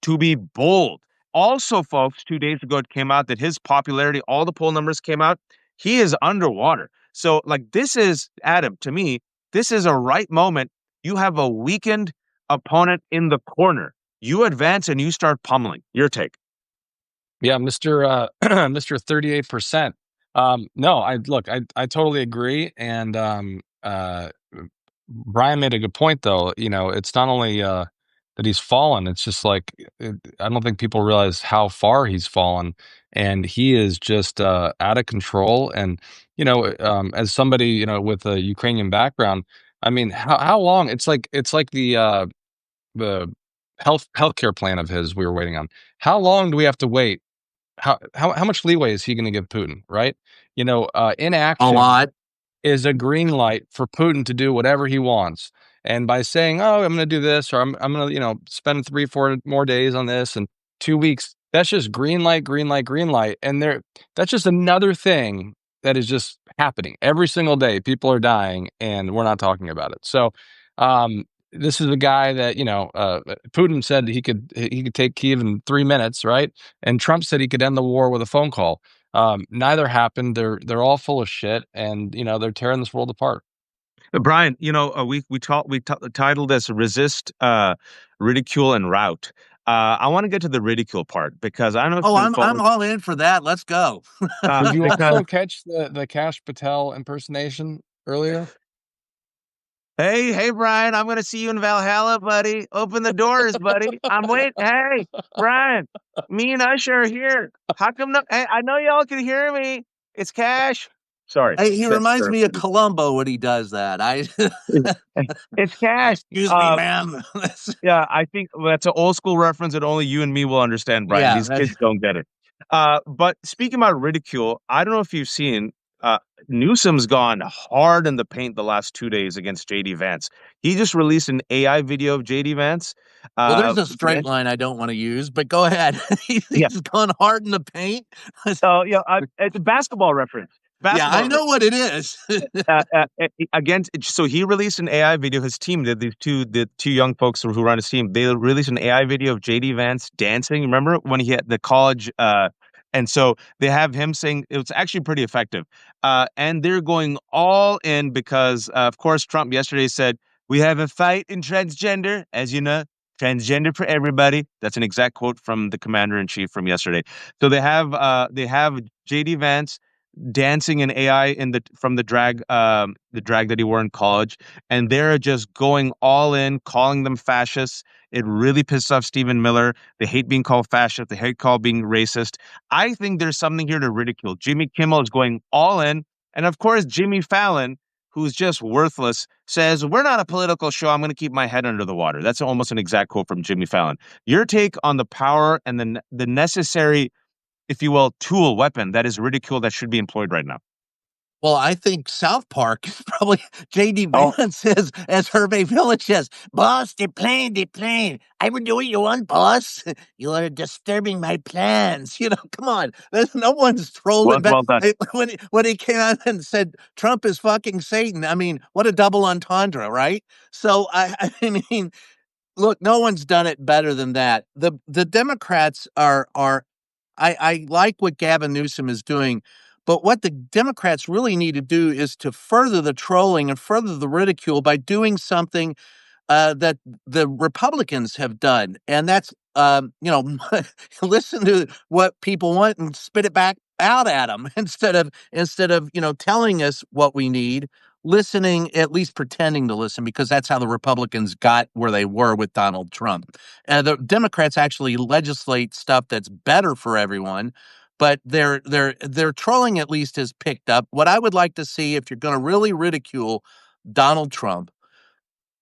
to be bold. Also, folks, 2 days ago, it came out that his popularity, all the poll numbers came out, he is underwater. So, like, this is, Adam, to me, this is a right moment. You have a weakened opponent in the corner. You advance and you start pummeling. Your take. Yeah, Mr. Mr. 38%. No, I totally agree. And Brian made a good point, though. It's not only that he's fallen, it's just like I don't think people realize how far he's fallen, and he is just out of control. And as somebody with a Ukrainian background, I mean, how long? It's like the healthcare plan of his we were waiting on. How long do we have to wait? How much leeway is he going to give Putin? Right? A Inaction lot. is a green light for Putin to do whatever he wants. And by saying, "Oh, I'm going to do this," or I'm going to, spend 3, 4 more days on this and 2 weeks, that's just green light, green light, green light. And that's just another thing that is just happening every single day. People are dying, and we're not talking about it. So, this is a guy that Putin said he could take Kiev in 3 minutes, right? And Trump said he could end the war with a phone call. Neither happened. They're all full of shit, and they're tearing this world apart. Brian, titled this "Resist, Ridicule, and Rout." I want to get to the ridicule part because I don't know if Oh, you've been I'm following. all in for that. Let's go. Did you Because also catch the Kash Patel impersonation earlier? hey, Brian, I'm gonna see you in Valhalla, buddy. Open the doors, buddy. I'm waiting. Hey, Brian, me and Usher are here. How come no? Hey, I know y'all can hear me. It's Cash. Sorry, He reminds me of Columbo when he does that. it's Cash. Excuse me, ma'am. Yeah, I think that's an old school reference that only you and me will understand, Brian. Yeah, These kids don't get it. But speaking about ridicule, I don't know if you've seen Newsom's gone hard in the paint the last 2 days against JD Vance. He just released an AI video of JD Vance. well, there's a Yeah, straight line I don't want to use, but go ahead. yeah. He's gone hard in the paint. So yeah, it's a basketball reference. Yeah, I Basketball. know what it is. Again, so he released an AI video. His team did the two young folks who run his team. They released an AI video of JD Vance dancing. Remember when he had the college? And so they have him saying it was actually pretty effective. And they're going all in because, of course, Trump yesterday said we have a fight in transgender, as you know. Transgender for everybody. That's an exact quote from the commander in chief from yesterday. So they have JD Vance dancing in AI from the drag that he wore in college, and they're just going all in, calling them fascists. It really pissed off Stephen Miller. They hate being called fascist. They hate being racist. I think there's something here to ridicule. Jimmy Kimmel is going all in, and of course Jimmy Fallon, who's just worthless, says we're not a political show. I'm going to keep my head under the water. That's almost an exact quote from Jimmy Fallon. Your take on the power and the necessary, if you will, weapon that is ridicule that should be employed right now. Well, I think South Park is probably JD Oh, Vance says, as Hervé Village says, "Boss, they're playing, they're playing. I will do what you want, boss. You are disturbing my plans." Come on. There's no one's trolling back. well done. When he came out and said Trump is fucking Satan, I mean, what a double entendre, right? So I mean, look, no one's done it better than that. The Democrats are I like what Gavin Newsom is doing, but what the Democrats really need to do is to further the trolling and further the ridicule by doing something that the Republicans have done, and that's listen to what people want and spit it back out at them instead of telling us what we need. Listening, at least pretending to listen, because that's how the Republicans got where they were with Donald Trump. And the Democrats actually legislate stuff that's better for everyone, but their trolling at least has picked up. What I would like to see, if you're going to really ridicule Donald Trump,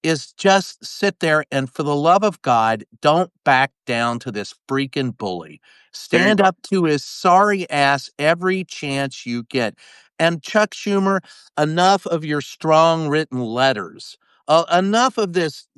is just sit there and, for the love of God, don't back down to this freaking bully. There you Stand go. up to his sorry ass every chance you get. And Chuck Schumer, enough of your strong written letters. Enough of this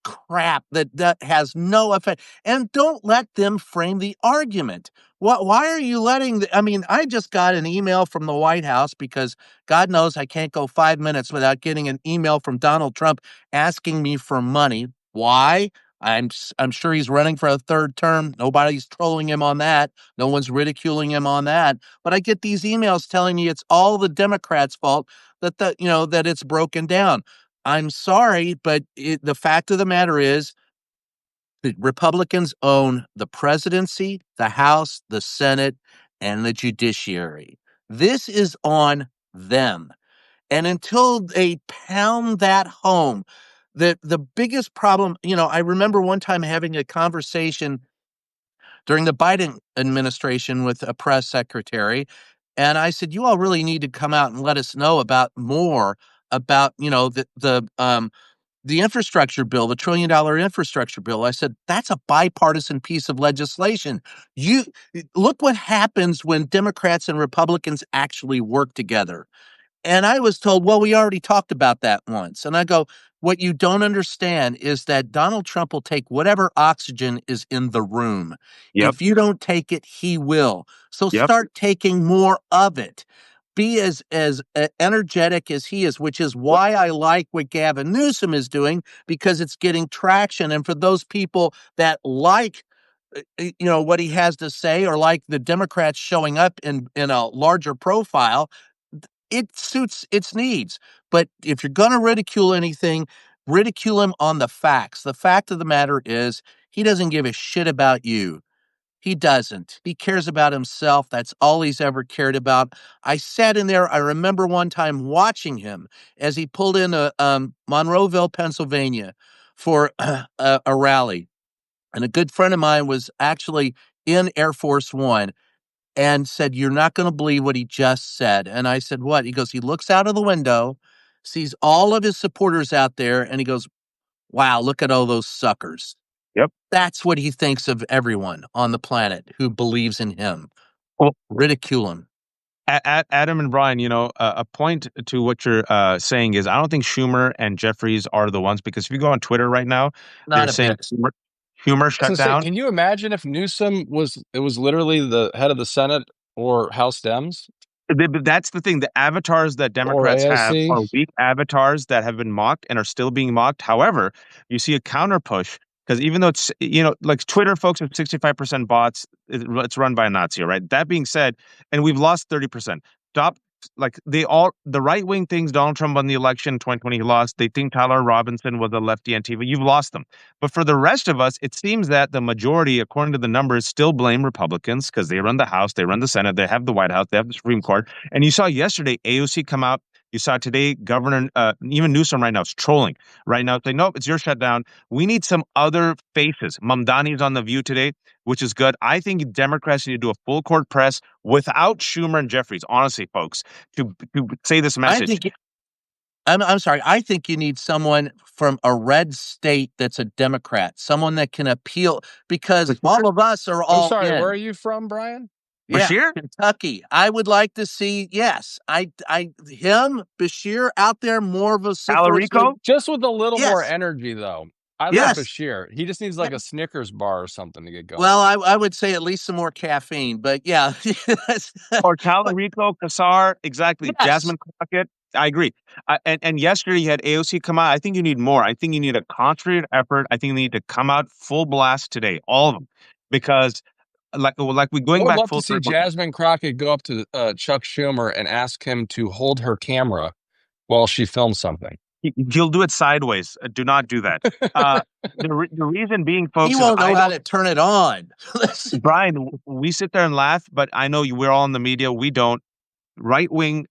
crap that has no effect. And don't let them frame the argument. Why are you letting I mean, I just got an email from the White House because God knows I can't go 5 minutes without getting an email from Donald Trump asking me for money. Why? I'm sure he's running for a third term. Nobody's trolling him on that. No one's ridiculing him on that. But I get these emails telling me it's all the Democrats' fault that it's broken down. I'm sorry, but the fact of the matter is the Republicans own the presidency, the House, the Senate, and the judiciary. This is on them. And until they pound that home, the biggest problem, I remember one time having a conversation during the Biden administration with a press secretary, and I said, "You all really need to come out and let us know about more about, the infrastructure bill, the $1 trillion infrastructure bill. I said, that's a bipartisan piece of legislation. You look what happens when Democrats and Republicans actually work together. And I was told, well, we already talked about that once. And I go, what you don't understand is that Donald Trump will take whatever oxygen is in the room. Yep. If you don't take it, he will. So Yep. start taking more of it. Be as energetic as he is, which is why I like what Gavin Newsom is doing, because it's getting traction. And for those people that like what he has to say, or like the Democrats showing up in a larger profile, it suits its needs. But if you're going to ridicule anything, ridicule him on the facts. The fact of the matter is, he doesn't give a shit about you. He doesn't. He cares about himself. That's all he's ever cared about. I sat in there. I remember one time watching him as he pulled into Monroeville, Pennsylvania for a rally. And a good friend of mine was actually in Air Force One and said, "You're not going to believe what he just said." And I said, "What?" He goes, "He looks out of the window, sees all of his supporters out there, and he goes, 'Wow, look at all those suckers.'" Yep. That's what he thinks of everyone on the planet who believes in him. Well, Ridicule him. Adam and Brian, a point to what you're saying is I don't think Schumer and Jeffries are the ones, because if you go on Twitter right now, they're Not a saying bit. Schumer I was shut gonna say, down. can you imagine if Newsom was literally the head of the Senate or House Dems That's the thing. The avatars that or Democrats have AOC? are weak avatars that have been mocked and are still being mocked. However, you see a counter push, because even though it's, like Twitter folks are 65% bots, it's run by a Nazi, right? That being said, and we've lost 30%. Stop. Like the right wing things Donald Trump won the election in 2020, he lost. They think Tyler Robinson was a lefty Antifa. You've lost them. But for the rest of us, it seems that the majority, according to the numbers, still blame Republicans because they run the House, they run the Senate, they have the White House, they have the Supreme Court. And you saw yesterday AOC come out. You saw today Governor, even Newsom right now is trolling. Right now, saying, nope, it's your shutdown. We need some other faces. Mamdani's on The View today, which is good. I think Democrats need to do a full court press without Schumer and Jeffries, honestly, folks, to say this I message. think I'm sorry. I think you need someone from a red state that's a Democrat, someone that can appeal, because all of us are I'm all sorry, where are in. you from, Brian? Yeah, Bashir? Kentucky. I would like to see, yes, him, Bashir out there, more of a Alarico? Just with a little more Yes, energy, though. I like yes. Bashir. He just needs like a Snickers bar or something to get going. Well, I would say at least some more caffeine, but yeah. Or But Talarico, Kassar, exactly. yes, Jasmine Crockett. I agree. And yesterday you had AOC come out. I think you need more. I think you need a concentrated effort. I think you need to come out full blast today, all of them, because like we I going would back love to full see circle. Jasmine Crockett go up to Chuck Schumer and ask him to hold her camera while she films something. He'll do it sideways. Do not do that. Uh, the reason being, he folks, is won't know I how don't. to turn it on. Brian, we sit there and laugh, but I know we're all in the media. We don't. Right wing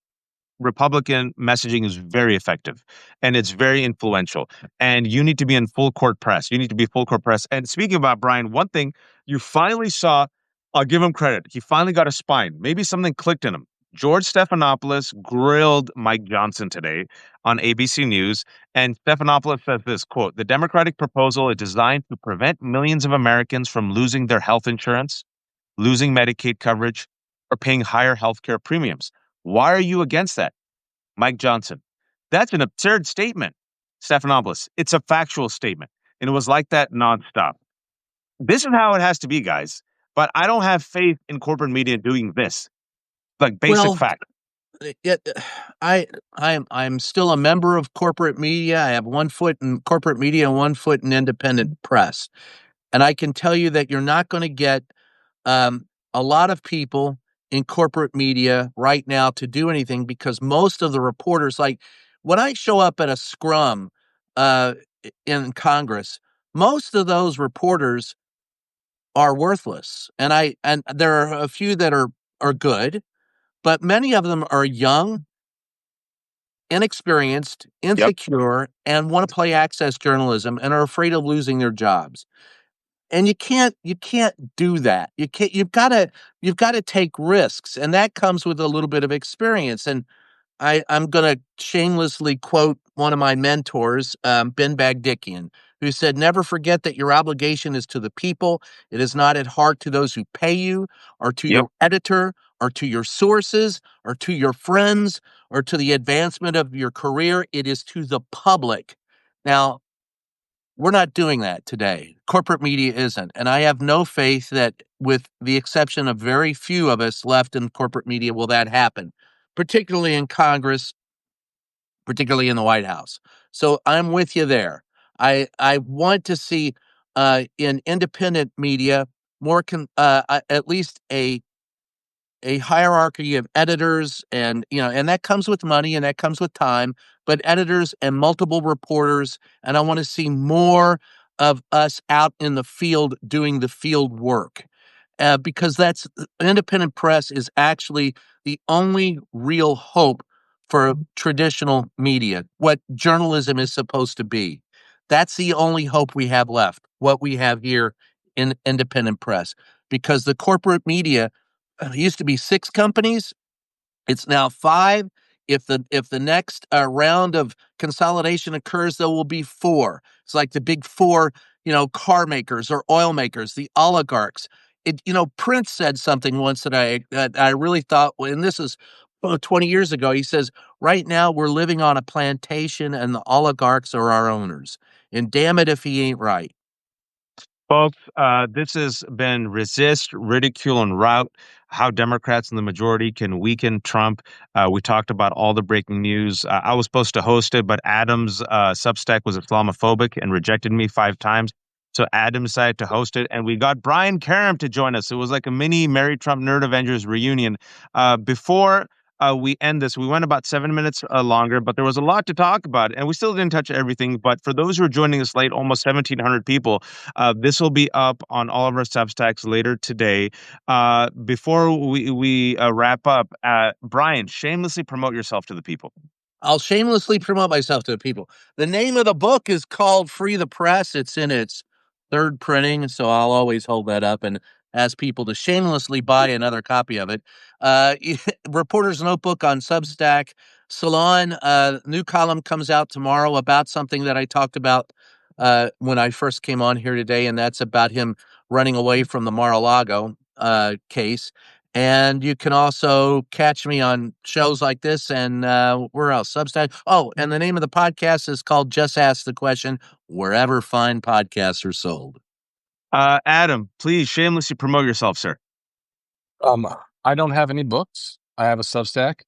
Republican messaging is very effective and it's very influential. And you need to be in full court press. You need to be full court press. And speaking about Brian, one thing you finally saw, I'll give him credit. He finally got a spine. Maybe something clicked in him. George Stephanopoulos grilled Mike Johnson today on ABC News. And Stephanopoulos says this quote, "The Democratic proposal is designed to prevent millions of Americans from losing their health insurance, losing Medicaid coverage, or paying higher healthcare premiums. Why are you against that?" Mike Johnson. "That's an absurd statement." Stephanopoulos. "It's a factual statement." And it was like that nonstop. This is how it has to be, guys. But I don't have faith in corporate media doing this. Like basic Well, fact. it, I'm still a member of corporate media. I have one foot in corporate media and one foot in independent press. And I can tell you that you're not going to get a lot of people in corporate media right now to do anything, because most of the reporters, like when I show up at a scrum uh, in Congress, most of those reporters are worthless. And there are a few that are good, but many of them are young, inexperienced, Yep. insecure, and want to play access journalism and are afraid of losing their jobs. And you can't do that. You've got to take risks, and that comes with a little bit of experience. And I'm going to shamelessly quote one of my mentors, Ben Bagdikian, who said, "Never forget that your obligation is to the people. It is not at heart to those who pay you, or to Yep. your editor, or to your sources, or to your friends, or to the advancement of your career. It is to the public." Now, we're not doing that today. Corporate media isn't. And I have no faith that, with the exception of very few of us left in corporate media, will that happen, particularly in Congress, particularly in the White House. So I'm with you there. I want to see in independent media more at least a hierarchy of editors, and and that comes with money and that comes with time, but editors and multiple reporters. And I want to see more of us out in the field doing the field work, because that's independent press is actually the only real hope for traditional media, what journalism is supposed to be. That's the only hope we have left, what we have here in independent press, because the corporate media, it used to be 6 companies. It's now 5. If the next round of consolidation occurs, there will be 4. It's like the big 4, car makers or oil makers, the oligarchs. Prince said something once that I really thought, and this is 20 years ago. He says, "Right now we're living on a plantation, and the oligarchs are our owners." And damn it if he ain't right. Folks, this has been Resist, Ridicule, and Rout: How Democrats in the Majority Can Weaken Trump. We talked about all the breaking news. I was supposed to host it, but Adam's Substack was Islamophobic and rejected me 5 times. So Adam decided to host it, and we got Brian Karem to join us. It was like a mini Mary Trump Nerd Avengers reunion. Before we end this, we went about 7 minutes longer, but there was a lot to talk about, and we still didn't touch everything. But for those who are joining us late, almost 1,700 people, this will be up on all of our Substacks later today. Before we wrap up, Brian, shamelessly promote yourself to the people. I'll shamelessly promote myself to the people. The name of the book is called Free the Press. It's in its 3rd printing, so I'll always hold that up and ask people to shamelessly buy another copy of it. Uh, Reporter's Notebook on Substack. Salon, new column comes out tomorrow about something that I talked about when I first came on here today, and that's about him running away from the Mar-a-Lago case. And you can also catch me on shows like this and where else? Substack. Oh, and the name of the podcast is called Just Ask the Question, wherever fine podcasts are sold. Adam, please shamelessly promote yourself, sir. Um, I don't have any books. I have a Substack.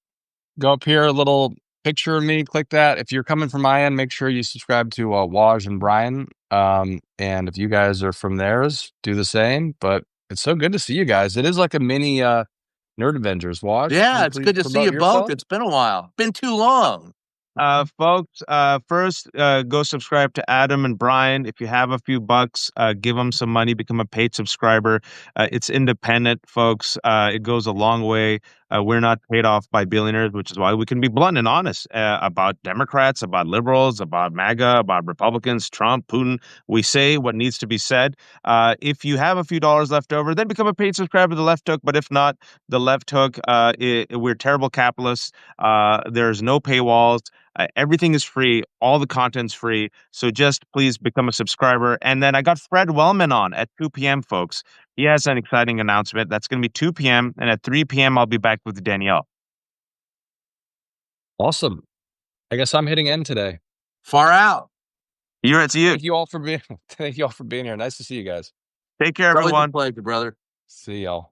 Go up here, a little picture of me, click that. If you're coming from my end, make sure you subscribe to Waj and Brian. And if you guys are from theirs, do the same. But it's so good to see you guys. It is like a mini Nerd Avengers. Waj, can Yeah, you it's please good to see promote you both. yourself? It's been a while. Been too long. Folks, first, go subscribe to Adam and Brian. If you have a few bucks, give them some money, become a paid subscriber. It's independent, folks. It goes a long way. We're not paid off by billionaires, which is why we can be blunt and honest about Democrats, about liberals, about MAGA, about Republicans, Trump, Putin. We say what needs to be said. If you have a few dollars left over, then become a paid subscriber to the Left Hook. But if not, the Left Hook, we're terrible capitalists. There's no paywalls. Everything is free. All the content's free. So just please become a subscriber. And then I got Fred Wellman on at 2 p.m., folks. He has an exciting announcement. That's going to be 2 p.m. And at 3 p.m., I'll be back with Danielle. Awesome. I guess I'm hitting end today. Far out. It's you. Thank you all for being here. Nice to see you guys. Take care, It's always a everyone. pleasure, brother. See y'all.